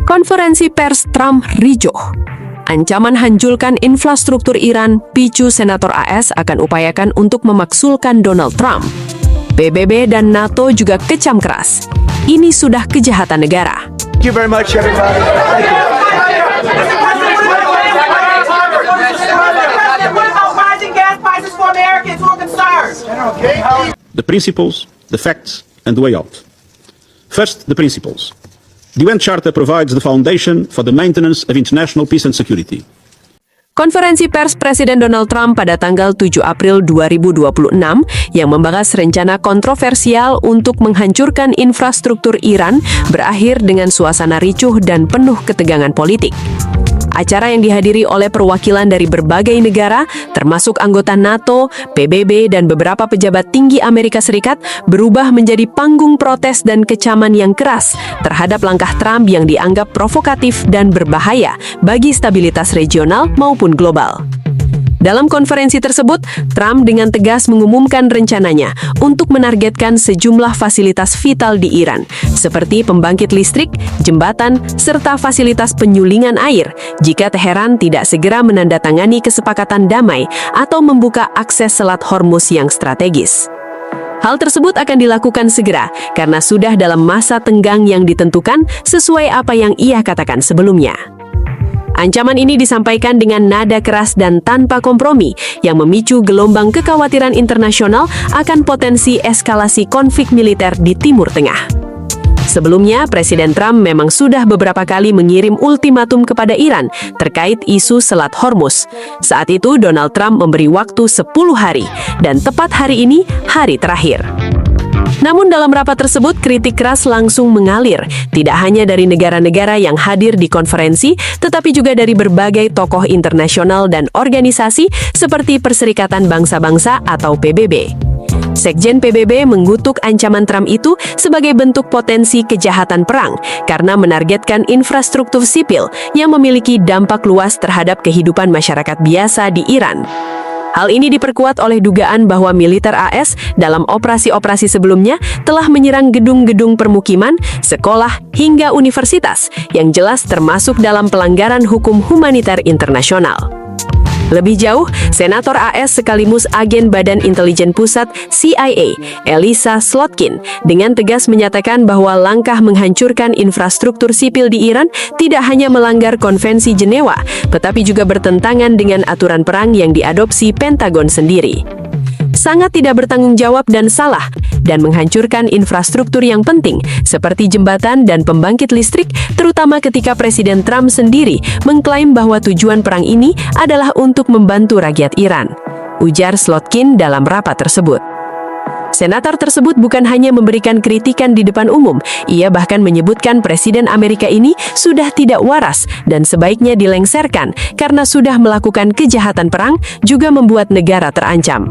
Konferensi pers Trump ricuh. Ancaman hanjulkan infrastruktur Iran picu Senator AS akan upayakan untuk memaksulkan Donald Trump. PBB dan NATO juga kecam keras. Ini sudah kejahatan negara. Thank you very much, everybody. Thank you. The principles, the facts, and the way out. First, the principles. The UN Charter provides the foundation for the maintenance of international peace and security. Konferensi pers Presiden Donald Trump pada tanggal 7 April 2026 yang membahas rencana kontroversial untuk menghancurkan infrastruktur Iran berakhir dengan suasana ricuh dan penuh ketegangan politik. Acara yang dihadiri oleh perwakilan dari berbagai negara, termasuk anggota NATO, PBB, dan beberapa pejabat tinggi Amerika Serikat, berubah menjadi panggung protes dan kecaman yang keras terhadap langkah Trump yang dianggap provokatif dan berbahaya bagi stabilitas regional maupun global. Dalam konferensi tersebut, Trump dengan tegas mengumumkan rencananya untuk menargetkan sejumlah fasilitas vital di Iran, seperti pembangkit listrik, jembatan, serta fasilitas penyulingan air, jika Teheran tidak segera menandatangani kesepakatan damai atau membuka akses Selat Hormuz yang strategis. Hal tersebut akan dilakukan segera karena sudah dalam masa tenggang yang ditentukan sesuai apa yang ia katakan sebelumnya. Ancaman ini disampaikan dengan nada keras dan tanpa kompromi yang memicu gelombang kekhawatiran internasional akan potensi eskalasi konflik militer di Timur Tengah. Sebelumnya, Presiden Trump memang sudah beberapa kali mengirim ultimatum kepada Iran terkait isu Selat Hormuz. Saat itu, Donald Trump memberi waktu 10 hari, dan tepat hari ini, hari terakhir. Namun dalam rapat tersebut, kritik keras langsung mengalir, tidak hanya dari negara-negara yang hadir di konferensi, tetapi juga dari berbagai tokoh internasional dan organisasi seperti Perserikatan Bangsa-Bangsa atau PBB. Sekjen PBB mengutuk ancaman Trump itu sebagai bentuk potensi kejahatan perang karena menargetkan infrastruktur sipil yang memiliki dampak luas terhadap kehidupan masyarakat biasa di Iran. Hal ini diperkuat oleh dugaan bahwa militer AS dalam operasi-operasi sebelumnya telah menyerang gedung-gedung permukiman, sekolah, hingga universitas, yang jelas termasuk dalam pelanggaran hukum humaniter internasional. Lebih jauh, Senator AS sekaligus agen Badan Intelijen Pusat CIA, Elissa Slotkin, dengan tegas menyatakan bahwa langkah menghancurkan infrastruktur sipil di Iran tidak hanya melanggar Konvensi Jenewa, tetapi juga bertentangan dengan aturan perang yang diadopsi Pentagon sendiri. Sangat tidak bertanggung jawab dan salah, dan menghancurkan infrastruktur yang penting seperti jembatan dan pembangkit listrik, terutama ketika Presiden Trump sendiri mengklaim bahwa tujuan perang ini adalah untuk membantu rakyat Iran, ujar Slotkin dalam rapat tersebut. Senator tersebut bukan hanya memberikan kritikan di depan umum, ia bahkan menyebutkan Presiden Amerika ini sudah tidak waras dan sebaiknya dilengsarkan karena sudah melakukan kejahatan perang, juga membuat negara terancam.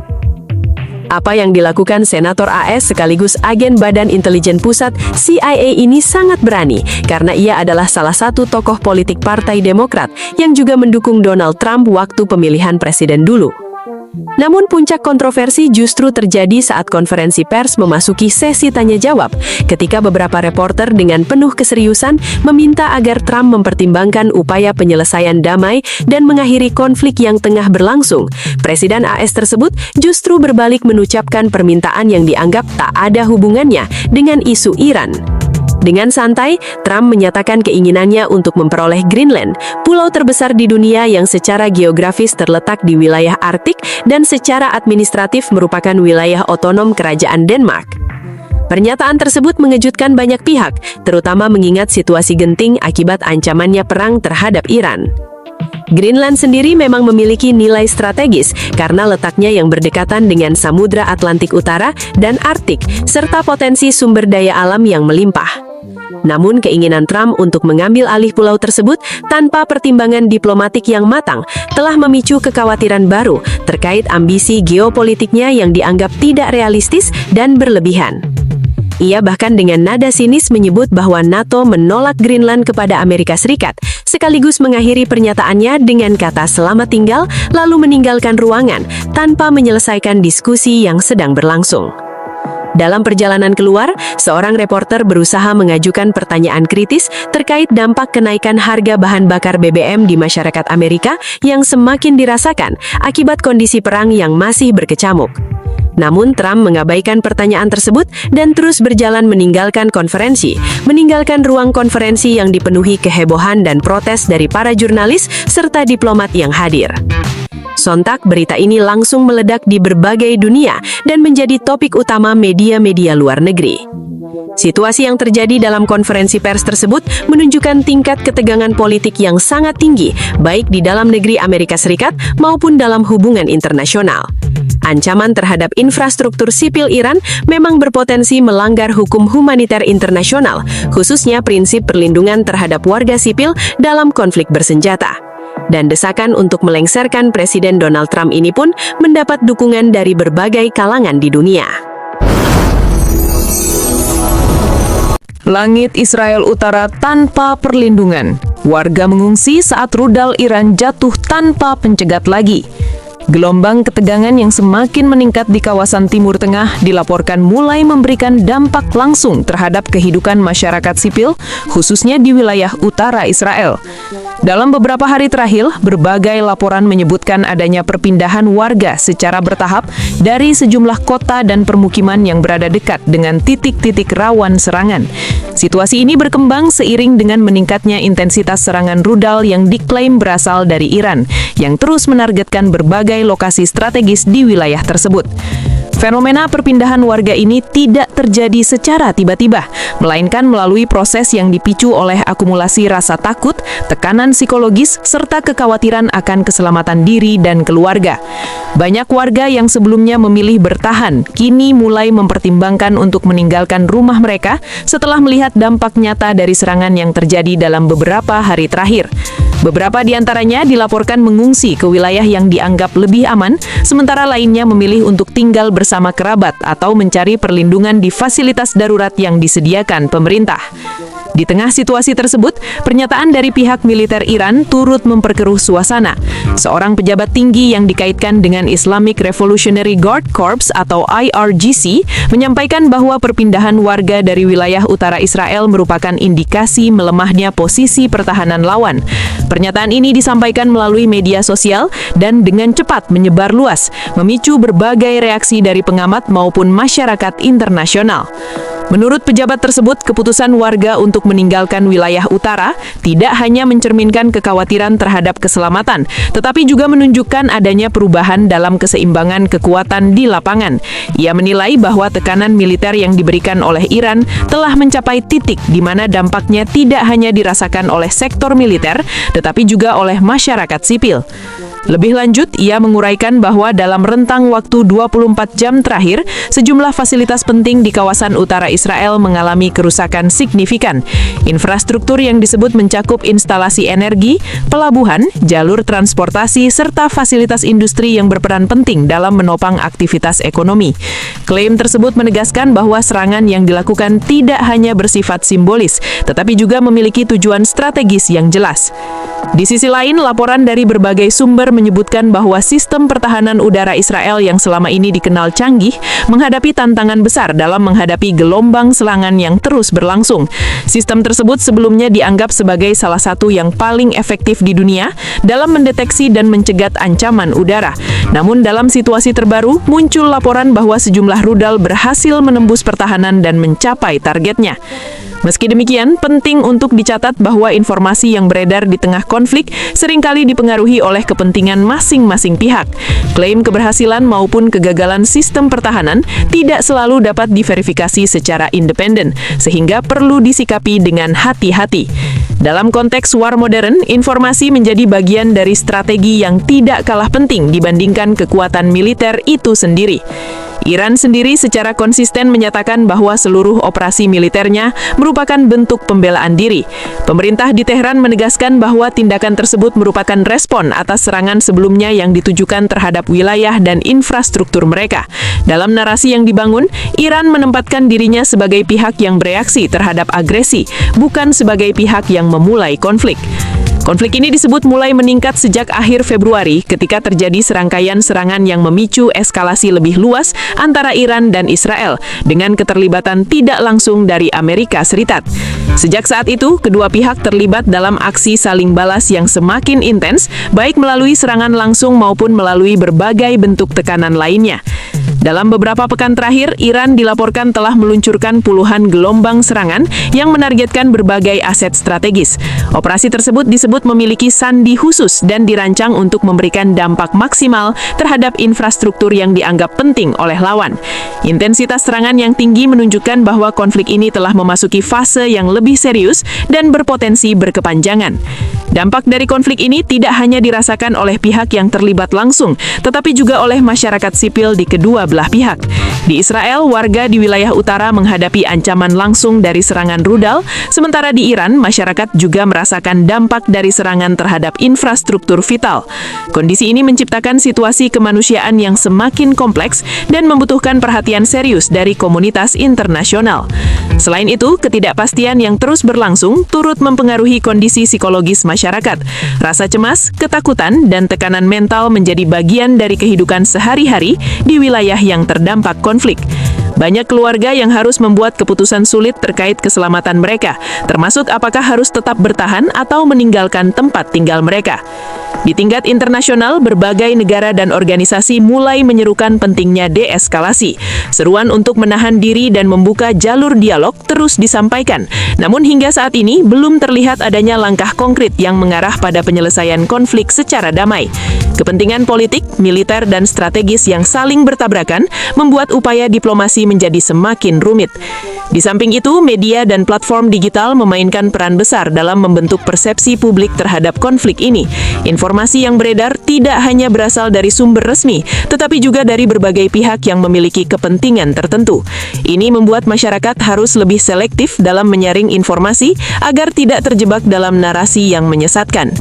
Apa yang dilakukan Senator AS sekaligus agen Badan Intelijen Pusat CIA ini sangat berani karena ia adalah salah satu tokoh politik Partai Demokrat yang juga mendukung Donald Trump waktu pemilihan presiden dulu. Namun puncak kontroversi justru terjadi saat konferensi pers memasuki sesi tanya-jawab, ketika beberapa reporter dengan penuh keseriusan meminta agar Trump mempertimbangkan upaya penyelesaian damai dan mengakhiri konflik yang tengah berlangsung. Presiden AS tersebut justru berbalik mengucapkan permintaan yang dianggap tak ada hubungannya dengan isu Iran. Dengan santai, Trump menyatakan keinginannya untuk memperoleh Greenland, pulau terbesar di dunia yang secara geografis terletak di wilayah Arktik dan secara administratif merupakan wilayah otonom Kerajaan Denmark. Pernyataan tersebut mengejutkan banyak pihak, terutama mengingat situasi genting akibat ancamannya perang terhadap Iran. Greenland sendiri memang memiliki nilai strategis karena letaknya yang berdekatan dengan Samudra Atlantik Utara dan Arktik, serta potensi sumber daya alam yang melimpah. Namun keinginan Trump untuk mengambil alih pulau tersebut tanpa pertimbangan diplomatik yang matang telah memicu kekhawatiran baru terkait ambisi geopolitiknya yang dianggap tidak realistis dan berlebihan. Ia bahkan dengan nada sinis menyebut bahwa NATO menolak Greenland kepada Amerika Serikat, sekaligus mengakhiri pernyataannya dengan kata selamat tinggal, lalu meninggalkan ruangan tanpa menyelesaikan diskusi yang sedang berlangsung. Dalam perjalanan keluar, seorang reporter berusaha mengajukan pertanyaan kritis terkait dampak kenaikan harga bahan bakar BBM di masyarakat Amerika yang semakin dirasakan akibat kondisi perang yang masih berkecamuk. Namun Trump mengabaikan pertanyaan tersebut dan terus berjalan meninggalkan ruang konferensi yang dipenuhi kehebohan dan protes dari para jurnalis serta diplomat yang hadir. Sontak, berita ini langsung meledak di berbagai dunia dan menjadi topik utama media-media luar negeri. Situasi yang terjadi dalam konferensi pers tersebut menunjukkan tingkat ketegangan politik yang sangat tinggi, baik di dalam negeri Amerika Serikat maupun dalam hubungan internasional. Ancaman terhadap infrastruktur sipil Iran memang berpotensi melanggar hukum humaniter internasional, khususnya prinsip perlindungan terhadap warga sipil dalam konflik bersenjata. Dan desakan untuk melengsarkan Presiden Donald Trump ini pun mendapat dukungan dari berbagai kalangan di dunia. Langit Israel Utara tanpa perlindungan. Warga mengungsi saat rudal Iran jatuh tanpa pencegat lagi. Gelombang ketegangan yang semakin meningkat di kawasan Timur Tengah dilaporkan mulai memberikan dampak langsung terhadap kehidupan masyarakat sipil, khususnya di wilayah utara Israel. Dalam beberapa hari terakhir, berbagai laporan menyebutkan adanya perpindahan warga secara bertahap dari sejumlah kota dan permukiman yang berada dekat dengan titik-titik rawan serangan. Situasi ini berkembang seiring dengan meningkatnya intensitas serangan rudal yang diklaim berasal dari Iran, yang terus menargetkan berbagai lokasi strategis di wilayah tersebut. Fenomena perpindahan warga ini tidak terjadi secara tiba-tiba, melainkan melalui proses yang dipicu oleh akumulasi rasa takut, tekanan psikologis, serta kekhawatiran akan keselamatan diri dan keluarga. Banyak warga yang sebelumnya memilih bertahan, kini mulai mempertimbangkan untuk meninggalkan rumah mereka setelah melihat dampak nyata dari serangan yang terjadi dalam beberapa hari terakhir. Beberapa di antaranya dilaporkan mengungsi ke wilayah yang dianggap lebih aman, sementara lainnya memilih untuk tinggal bersama kerabat atau mencari perlindungan di fasilitas darurat yang disediakan pemerintah. Di tengah situasi tersebut, pernyataan dari pihak militer Iran turut memperkeruh suasana. Seorang pejabat tinggi yang dikaitkan dengan Islamic Revolutionary Guard Corps atau IRGC menyampaikan bahwa perpindahan warga dari wilayah utara Israel merupakan indikasi melemahnya posisi pertahanan lawan. Pernyataan ini disampaikan melalui media sosial dan dengan cepat menyebar luas, memicu berbagai reaksi dari pengamat maupun masyarakat internasional. Menurut pejabat tersebut, keputusan warga untuk meninggalkan wilayah utara tidak hanya mencerminkan kekhawatiran terhadap keselamatan, tetapi juga menunjukkan adanya perubahan dalam keseimbangan kekuatan di lapangan. Ia menilai bahwa tekanan militer yang diberikan oleh Iran telah mencapai titik di mana dampaknya tidak hanya dirasakan oleh sektor militer, tetapi juga oleh masyarakat sipil. Lebih lanjut, ia menguraikan bahwa dalam rentang waktu 24 jam terakhir, sejumlah fasilitas penting di kawasan utara Israel mengalami kerusakan signifikan. Infrastruktur yang disebut mencakup instalasi energi, pelabuhan, jalur transportasi, serta fasilitas industri yang berperan penting dalam menopang aktivitas ekonomi. Klaim tersebut menegaskan bahwa serangan yang dilakukan tidak hanya bersifat simbolis, tetapi juga memiliki tujuan strategis yang jelas. Di sisi lain, laporan dari berbagai sumber menyebutkan bahwa sistem pertahanan udara Israel yang selama ini dikenal canggih menghadapi tantangan besar dalam menghadapi gelombang serangan yang terus berlangsung. Sistem tersebut sebelumnya dianggap sebagai salah satu yang paling efektif di dunia dalam mendeteksi dan mencegat ancaman udara. Namun dalam situasi terbaru, muncul laporan bahwa sejumlah rudal berhasil menembus pertahanan dan mencapai targetnya. Meski demikian, penting untuk dicatat bahwa informasi yang beredar di tengah konflik seringkali dipengaruhi oleh kepentingan masing-masing pihak. Klaim keberhasilan maupun kegagalan sistem pertahanan tidak selalu dapat diverifikasi secara independen, sehingga perlu disikapi dengan hati-hati. Dalam konteks war modern, informasi menjadi bagian dari strategi yang tidak kalah penting dibandingkan kekuatan militer itu sendiri. Iran sendiri secara konsisten menyatakan bahwa seluruh operasi militernya merupakan bentuk pembelaan diri. Pemerintah di Teheran menegaskan bahwa tindakan tersebut merupakan respon atas serangan sebelumnya yang ditujukan terhadap wilayah dan infrastruktur mereka. Dalam narasi yang dibangun, Iran menempatkan dirinya sebagai pihak yang bereaksi terhadap agresi, bukan sebagai pihak yang memulai konflik. Konflik ini disebut mulai meningkat sejak akhir Februari ketika terjadi serangkaian serangan yang memicu eskalasi lebih luas antara Iran dan Israel dengan keterlibatan tidak langsung dari Amerika Serikat. Sejak saat itu, kedua pihak terlibat dalam aksi saling balas yang semakin intens, baik melalui serangan langsung maupun melalui berbagai bentuk tekanan lainnya. Dalam beberapa pekan terakhir, Iran dilaporkan telah meluncurkan puluhan gelombang serangan yang menargetkan berbagai aset strategis. Operasi tersebut disebut memiliki sandi khusus dan dirancang untuk memberikan dampak maksimal terhadap infrastruktur yang dianggap penting oleh lawan. Intensitas serangan yang tinggi menunjukkan bahwa konflik ini telah memasuki fase yang lebih serius dan berpotensi berkepanjangan. Dampak dari konflik ini tidak hanya dirasakan oleh pihak yang terlibat langsung, tetapi juga oleh masyarakat sipil di kedua belah pihak. Di Israel, warga di wilayah utara menghadapi ancaman langsung dari serangan rudal, sementara di Iran, masyarakat juga merasakan dampak dari serangan terhadap infrastruktur vital. Kondisi ini menciptakan situasi kemanusiaan yang semakin kompleks dan membutuhkan perhatian serius dari komunitas internasional. Selain itu, ketidakpastian yang terus berlangsung turut mempengaruhi kondisi psikologis masyarakat. Rasa cemas, ketakutan, dan tekanan mental menjadi bagian dari kehidupan sehari-hari di wilayah yang terdampak konflik. Banyak keluarga yang harus membuat keputusan sulit terkait keselamatan mereka, termasuk apakah harus tetap bertahan atau meninggalkan tempat tinggal mereka. Di tingkat internasional, berbagai negara dan organisasi mulai menyerukan pentingnya deeskalasi. Seruan untuk menahan diri dan membuka jalur dialog terus disampaikan. Namun hingga saat ini, belum terlihat adanya langkah konkret yang mengarah pada penyelesaian konflik secara damai. Kepentingan politik, militer, dan strategis yang saling bertabrakan membuat upaya diplomasi menjadi semakin rumit. Di samping itu, media dan platform digital memainkan peran besar dalam membentuk persepsi publik terhadap konflik ini. Informasi yang beredar tidak hanya berasal dari sumber resmi, tetapi juga dari berbagai pihak yang memiliki kepentingan tertentu. Ini membuat masyarakat harus lebih selektif dalam menyaring informasi agar tidak terjebak dalam narasi yang menyesatkan.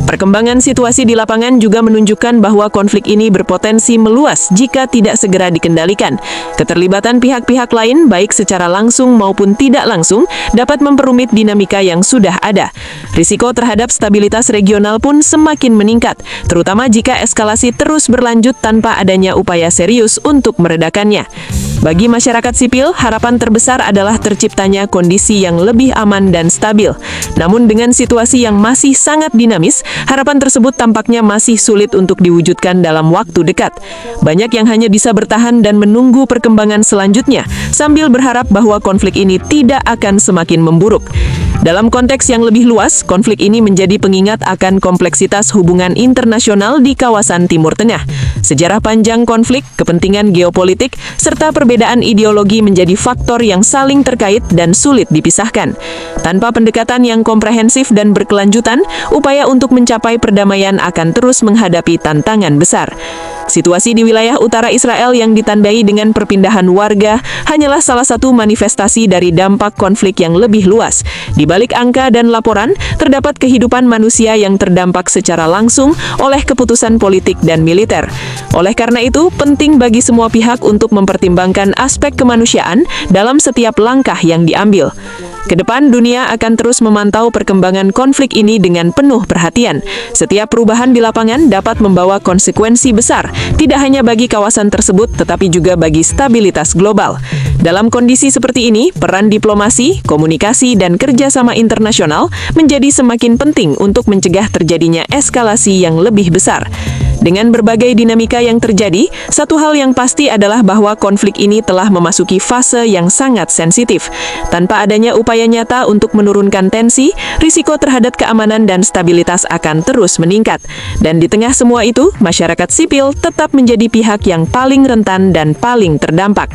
Perkembangan situasi di lapangan juga menunjukkan bahwa konflik ini berpotensi meluas jika tidak segera dikendalikan. Keterlibatan pihak-pihak lain, baik secara langsung maupun tidak langsung, dapat memperumit dinamika yang sudah ada. Risiko terhadap stabilitas regional pun semakin meningkat, terutama jika eskalasi terus berlanjut tanpa adanya upaya serius untuk meredakannya. Bagi masyarakat sipil, harapan terbesar adalah terciptanya kondisi yang lebih aman dan stabil. Namun dengan situasi yang masih sangat dinamis, harapan tersebut tampaknya masih sulit untuk diwujudkan dalam waktu dekat. Banyak yang hanya bisa bertahan dan menunggu perkembangan selanjutnya, sambil berharap bahwa konflik ini tidak akan semakin memburuk. Dalam konteks yang lebih luas, konflik ini menjadi pengingat akan kompleksitas hubungan internasional di kawasan Timur Tengah. Sejarah panjang konflik, kepentingan geopolitik, serta perbedaan ideologi menjadi faktor yang saling terkait dan sulit dipisahkan. Tanpa pendekatan yang komprehensif dan berkelanjutan, upaya untuk mencapai perdamaian akan terus menghadapi tantangan besar. Situasi di wilayah utara Israel yang ditandai dengan perpindahan warga hanyalah salah satu manifestasi dari dampak konflik yang lebih luas. Di balik angka dan laporan, terdapat kehidupan manusia yang terdampak secara langsung oleh keputusan politik dan militer. Oleh karena itu, penting bagi semua pihak untuk mempertimbangkan aspek kemanusiaan dalam setiap langkah yang diambil. Kedepan, dunia akan terus memantau perkembangan konflik ini dengan penuh perhatian. Setiap perubahan di lapangan dapat membawa konsekuensi besar, tidak hanya bagi kawasan tersebut, tetapi juga bagi stabilitas global. Dalam kondisi seperti ini, peran diplomasi, komunikasi, dan kerjasama internasional menjadi semakin penting untuk mencegah terjadinya eskalasi yang lebih besar. Dengan berbagai dinamika yang terjadi, satu hal yang pasti adalah bahwa konflik ini telah memasuki fase yang sangat sensitif. Tanpa adanya upaya nyata untuk menurunkan tensi, risiko terhadap keamanan dan stabilitas akan terus meningkat. Dan di tengah semua itu, masyarakat sipil tetap menjadi pihak yang paling rentan dan paling terdampak.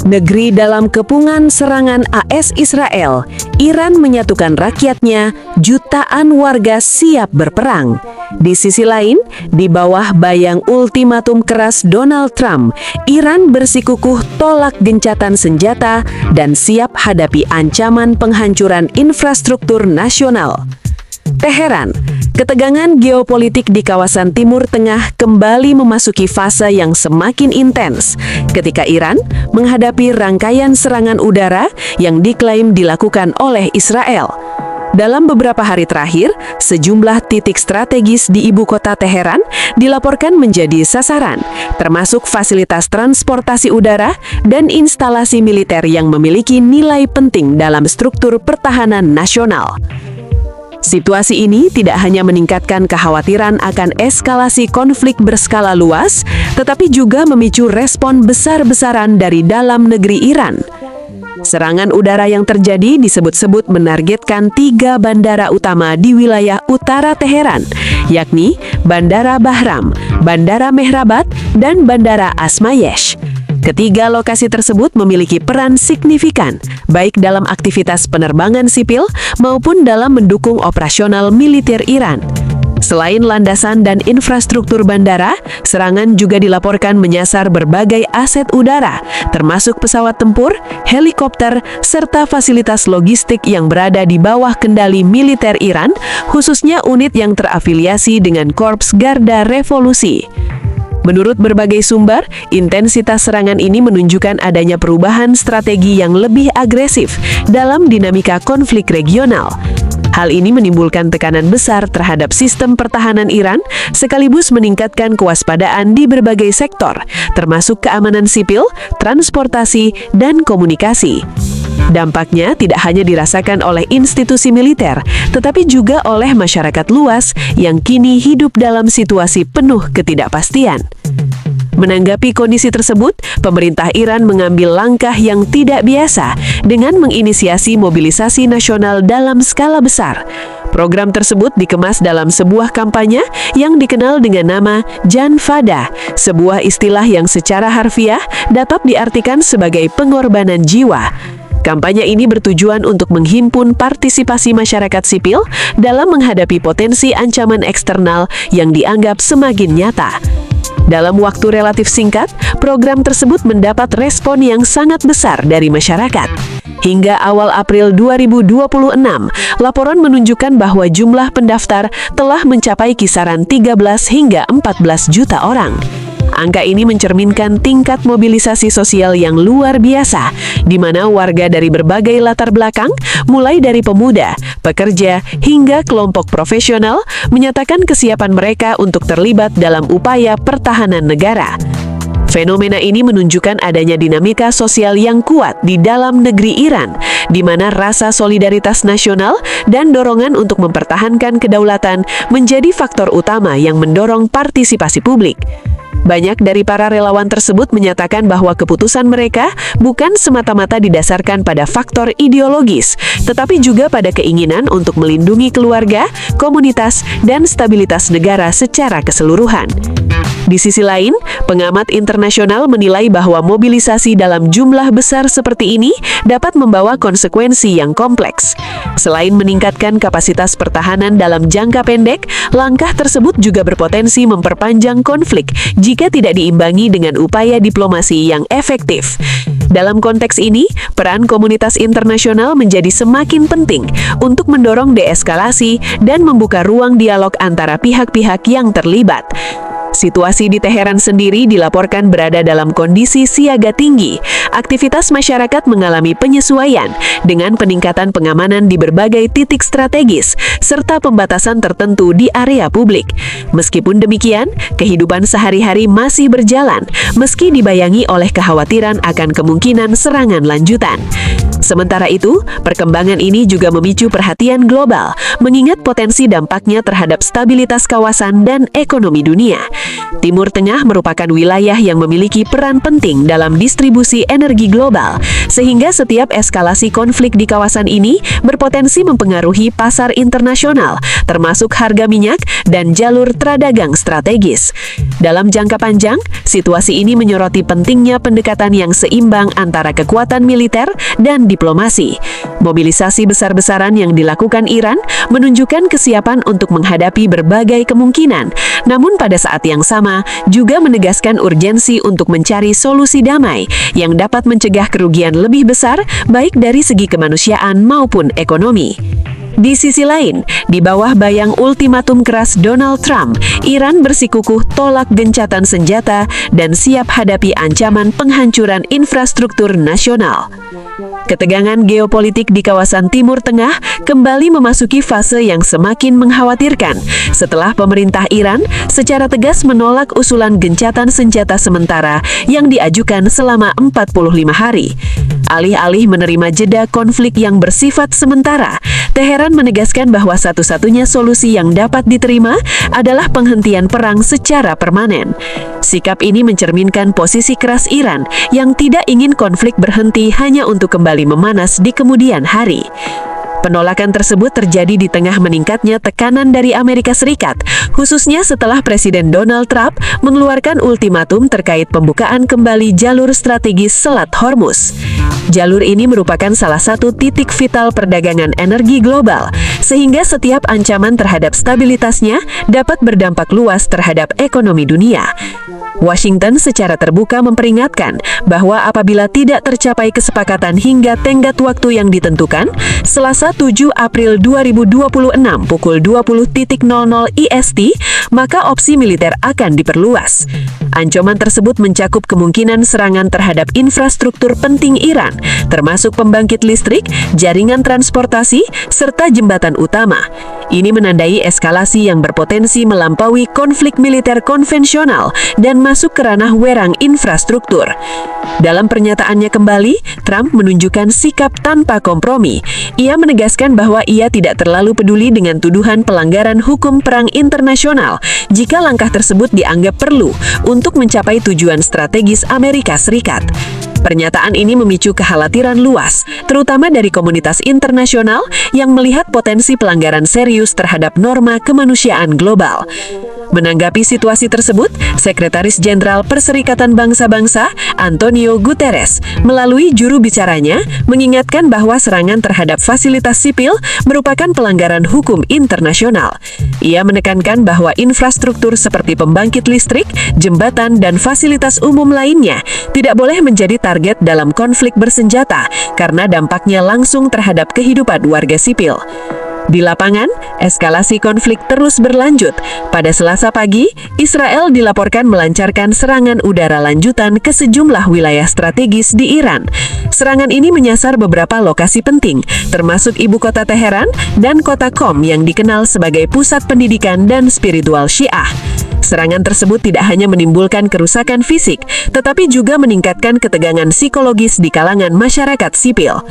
Negeri dalam kepungan serangan AS Israel, Iran menyatukan rakyatnya, jutaan warga siap berperang. Di sisi lain, di bawah bayang ultimatum keras Donald Trump, Iran bersikukuh tolak gencatan senjata dan siap hadapi ancaman penghancuran infrastruktur nasional. Teheran, Ketegangan geopolitik di kawasan Timur Tengah kembali memasuki fase yang semakin intens ketika Iran menghadapi rangkaian serangan udara yang diklaim dilakukan oleh Israel. Dalam beberapa hari terakhir, sejumlah titik strategis di ibu kota Teheran dilaporkan menjadi sasaran, termasuk fasilitas transportasi udara dan instalasi militer yang memiliki nilai penting dalam struktur pertahanan nasional. Situasi ini tidak hanya meningkatkan kekhawatiran akan eskalasi konflik berskala luas, tetapi juga memicu respon besar-besaran dari dalam negeri Iran. Serangan udara yang terjadi disebut-sebut menargetkan 3 bandara utama di wilayah utara Teheran, yakni Bandara Bahram, Bandara Mehrabad, dan Bandara Asmayesh. Ketiga lokasi tersebut memiliki peran signifikan, baik dalam aktivitas penerbangan sipil maupun dalam mendukung operasional militer Iran. Selain landasan dan infrastruktur bandara, serangan juga dilaporkan menyasar berbagai aset udara, termasuk pesawat tempur, helikopter, serta fasilitas logistik yang berada di bawah kendali militer Iran, khususnya unit yang terafiliasi dengan Korps Garda Revolusi. Menurut berbagai sumber, intensitas serangan ini menunjukkan adanya perubahan strategi yang lebih agresif dalam dinamika konflik regional. Hal ini menimbulkan tekanan besar terhadap sistem pertahanan Iran, sekaligus meningkatkan kewaspadaan di berbagai sektor, termasuk keamanan sipil, transportasi, dan komunikasi. Dampaknya tidak hanya dirasakan oleh institusi militer, tetapi juga oleh masyarakat luas yang kini hidup dalam situasi penuh ketidakpastian. Menanggapi kondisi tersebut, pemerintah Iran mengambil langkah yang tidak biasa dengan menginisiasi mobilisasi nasional dalam skala besar. Program tersebut dikemas dalam sebuah kampanye yang dikenal dengan nama Jan Fada, sebuah istilah yang secara harfiah dapat diartikan sebagai pengorbanan jiwa. Kampanye ini bertujuan untuk menghimpun partisipasi masyarakat sipil dalam menghadapi potensi ancaman eksternal yang dianggap semakin nyata. Dalam waktu relatif singkat, program tersebut mendapat respon yang sangat besar dari masyarakat. Hingga awal April 2026, laporan menunjukkan bahwa jumlah pendaftar telah mencapai kisaran 13 hingga 14 juta orang. Angka ini mencerminkan tingkat mobilisasi sosial yang luar biasa, di mana warga dari berbagai latar belakang, mulai dari pemuda, pekerja, hingga kelompok profesional, menyatakan kesiapan mereka untuk terlibat dalam upaya pertahanan negara. Fenomena ini menunjukkan adanya dinamika sosial yang kuat di dalam negeri Iran, di mana rasa solidaritas nasional dan dorongan untuk mempertahankan kedaulatan menjadi faktor utama yang mendorong partisipasi publik. Banyak dari para relawan tersebut menyatakan bahwa keputusan mereka bukan semata-mata didasarkan pada faktor ideologis, tetapi juga pada keinginan untuk melindungi keluarga, komunitas, dan stabilitas negara secara keseluruhan. Di sisi lain, pengamat internasional menilai bahwa mobilisasi dalam jumlah besar seperti ini dapat membawa konsekuensi yang kompleks. Selain meningkatkan kapasitas pertahanan dalam jangka pendek, langkah tersebut juga berpotensi memperpanjang konflik jika tidak diimbangi dengan upaya diplomasi yang efektif. Dalam konteks ini, peran komunitas internasional menjadi semakin penting untuk mendorong deeskalasi dan membuka ruang dialog antara pihak-pihak yang terlibat. Situasi di Teheran sendiri dilaporkan berada dalam kondisi siaga tinggi. Aktivitas masyarakat mengalami penyesuaian dengan peningkatan pengamanan di berbagai titik strategis serta pembatasan tertentu di area publik. Meskipun demikian, kehidupan sehari-hari masih berjalan meski dibayangi oleh kekhawatiran akan kemungkinan serangan lanjutan. Sementara itu, perkembangan ini juga memicu perhatian global, mengingat potensi dampaknya terhadap stabilitas kawasan dan ekonomi dunia. Timur Tengah merupakan wilayah yang memiliki peran penting dalam distribusi energi global, sehingga setiap eskalasi konflik di kawasan ini berpotensi mempengaruhi pasar internasional, termasuk harga minyak dan jalur tradagang strategis. Dalam jangka panjang, situasi ini menyoroti pentingnya pendekatan yang seimbang antara kekuatan militer dan diplomasi. Mobilisasi besar-besaran yang dilakukan Iran menunjukkan kesiapan untuk menghadapi berbagai kemungkinan, namun pada saat yang sama juga menegaskan urgensi untuk mencari solusi damai yang dapat mencegah kerugian lebih besar baik dari segi kemanusiaan maupun ekonomi. Di sisi lain, di bawah bayang ultimatum keras Donald Trump, Iran bersikukuh tolak gencatan senjata dan siap hadapi ancaman penghancuran infrastruktur nasional. Ketegangan geopolitik di kawasan Timur Tengah kembali memasuki fase yang semakin mengkhawatirkan setelah pemerintah Iran secara tegas menolak usulan gencatan senjata sementara yang diajukan selama 45 hari. Alih-alih menerima jeda konflik yang bersifat sementara, Teheran menegaskan bahwa satu-satunya solusi yang dapat diterima adalah penghentian perang secara permanen. Sikap ini mencerminkan posisi keras Iran yang tidak ingin konflik berhenti hanya untuk kembali memanas di kemudian hari. Penolakan tersebut terjadi di tengah meningkatnya tekanan dari Amerika Serikat, khususnya setelah Presiden Donald Trump mengeluarkan ultimatum terkait pembukaan kembali jalur strategis Selat Hormuz. Jalur ini merupakan salah satu titik vital perdagangan energi global, sehingga setiap ancaman terhadap stabilitasnya dapat berdampak luas terhadap ekonomi dunia. Washington secara terbuka memperingatkan bahwa apabila tidak tercapai kesepakatan hingga tenggat waktu yang ditentukan, Selasa 7 April 2026 pukul 20.00 IST, maka opsi militer akan diperluas. Ancaman tersebut mencakup kemungkinan serangan terhadap infrastruktur penting Iran, termasuk pembangkit listrik, jaringan transportasi, serta jembatan utama. Ini menandai eskalasi yang berpotensi melampaui konflik militer konvensional dan masuk ke ranah werang infrastruktur. Dalam pernyataannya kembali, Trump menunjukkan sikap tanpa kompromi. Ia menegaskan bahwa ia tidak terlalu peduli dengan tuduhan pelanggaran hukum perang internasional jika langkah tersebut dianggap perlu untuk mencapai tujuan strategis Amerika Serikat. Pernyataan ini memicu kekhawatiran luas, terutama dari komunitas internasional yang melihat potensi pelanggaran serius terhadap norma kemanusiaan global. Menanggapi situasi tersebut, Sekretaris Jenderal Perserikatan Bangsa-Bangsa, Antonio Guterres, melalui juru bicaranya, mengingatkan bahwa serangan terhadap fasilitas sipil merupakan pelanggaran hukum internasional. Ia menekankan bahwa infrastruktur seperti pembangkit listrik, jembatan, dan fasilitas umum lainnya tidak boleh menjadi target dalam konflik bersenjata karena dampaknya langsung terhadap kehidupan warga sipil. Di lapangan, eskalasi konflik terus berlanjut. Pada Selasa pagi, Israel dilaporkan melancarkan serangan udara lanjutan ke sejumlah wilayah strategis di Iran. Serangan ini menyasar beberapa lokasi penting, termasuk ibu kota Teheran dan kota Qom yang dikenal sebagai pusat pendidikan dan spiritual Syiah. Serangan tersebut tidak hanya menimbulkan kerusakan fisik, tetapi juga meningkatkan ketegangan psikologis di kalangan masyarakat sipil.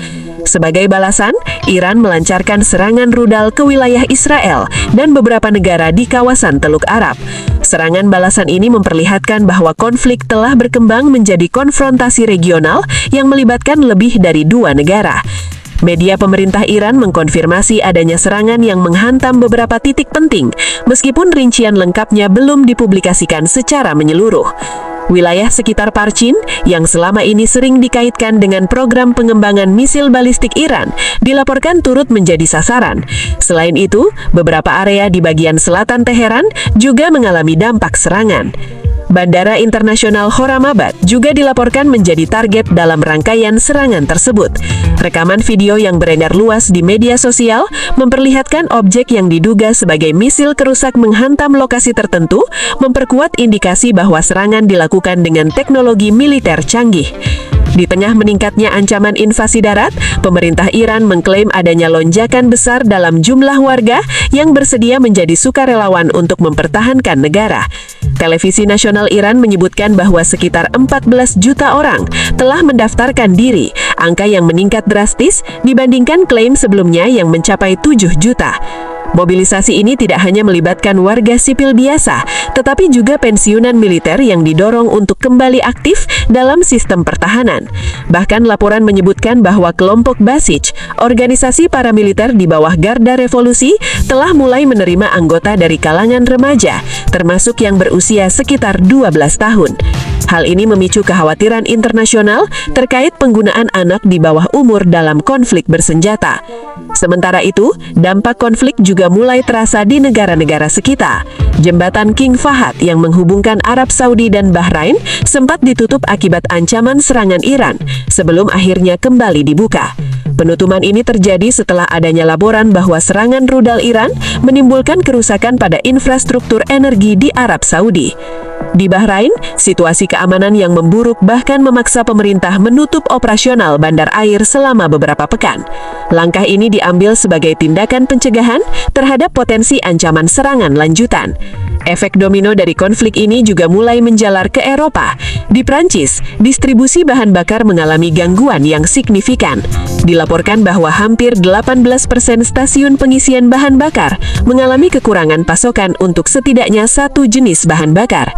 Sebagai balasan, Iran melancarkan serangan rudal ke wilayah Israel dan beberapa negara di kawasan Teluk Arab. Serangan balasan ini memperlihatkan bahwa konflik telah berkembang menjadi konfrontasi regional yang melibatkan lebih dari dua negara. Media pemerintah Iran mengkonfirmasi adanya serangan yang menghantam beberapa titik penting, meskipun rincian lengkapnya belum dipublikasikan secara menyeluruh. Wilayah sekitar Parchin, yang selama ini sering dikaitkan dengan program pengembangan misil balistik Iran, dilaporkan turut menjadi sasaran. Selain itu, beberapa area di bagian selatan Teheran juga mengalami dampak serangan. Bandara Internasional Khorramabad juga dilaporkan menjadi target dalam rangkaian serangan tersebut. Rekaman video yang beredar luas di media sosial memperlihatkan objek yang diduga sebagai misil kerusak menghantam lokasi tertentu, memperkuat indikasi bahwa serangan dilakukan dengan teknologi militer canggih. Di tengah meningkatnya ancaman invasi darat, pemerintah Iran mengklaim adanya lonjakan besar dalam jumlah warga yang bersedia menjadi sukarelawan untuk mempertahankan negara. Televisi nasional Iran menyebutkan bahwa sekitar 14 juta orang telah mendaftarkan diri, angka yang meningkat drastis dibandingkan klaim sebelumnya yang mencapai 7 juta. Mobilisasi ini tidak hanya melibatkan warga sipil biasa, tetapi juga pensiunan militer yang didorong untuk kembali aktif dalam sistem pertahanan. Bahkan laporan menyebutkan bahwa kelompok Basij, organisasi paramiliter di bawah Garda Revolusi, telah mulai menerima anggota dari kalangan remaja, termasuk yang berusia sekitar 12 tahun. Hal ini memicu kekhawatiran internasional terkait penggunaan anak di bawah umur dalam konflik bersenjata. Sementara itu, dampak konflik juga mulai terasa di negara-negara sekitar. Jembatan King Fahad yang menghubungkan Arab Saudi dan Bahrain sempat ditutup akibat ancaman serangan Iran, sebelum akhirnya kembali dibuka. Penutupan ini terjadi setelah adanya laporan bahwa serangan rudal Iran menimbulkan kerusakan pada infrastruktur energi di Arab Saudi. Di Bahrain, situasi keamanan yang memburuk bahkan memaksa pemerintah menutup operasional bandar air selama beberapa pekan. Langkah ini diambil sebagai tindakan pencegahan terhadap potensi ancaman serangan lanjutan. Efek domino dari konflik ini juga mulai menjalar ke Eropa. Di Prancis, distribusi bahan bakar mengalami gangguan yang signifikan. Dilaporkan bahwa hampir 18% stasiun pengisian bahan bakar mengalami kekurangan pasokan untuk setidaknya satu jenis bahan bakar.